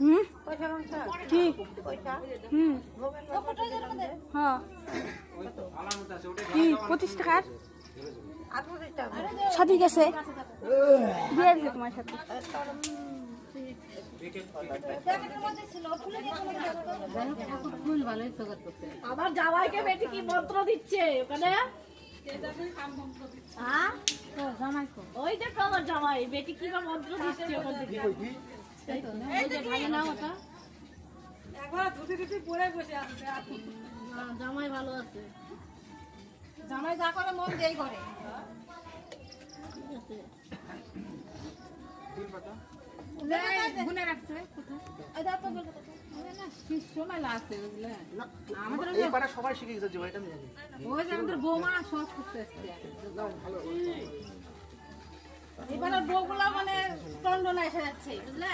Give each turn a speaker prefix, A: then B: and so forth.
A: হুম কি হুম হ্যাঁ কি 25 টাকার সাথে গেছে দিয়ে দিছে তোমার সাথে
B: আমার জামাইকে বেটি কি মন্ত্র দিচ্ছে ওখানে ওই দেখো আমার জামাই বেটি কি বা মন্ত্র দিচ্ছে ওখান থেকে জামাই ভালো আছে
C: জামাই যা করে মন দেই করে গুনে রাখছে
D: সবাই শিখে গেছে
C: আমাদের বৌমা সব করতে আসছে
B: এবার বউগুলা মানে টন্ডনা এসে যাচ্ছে বুঝলে।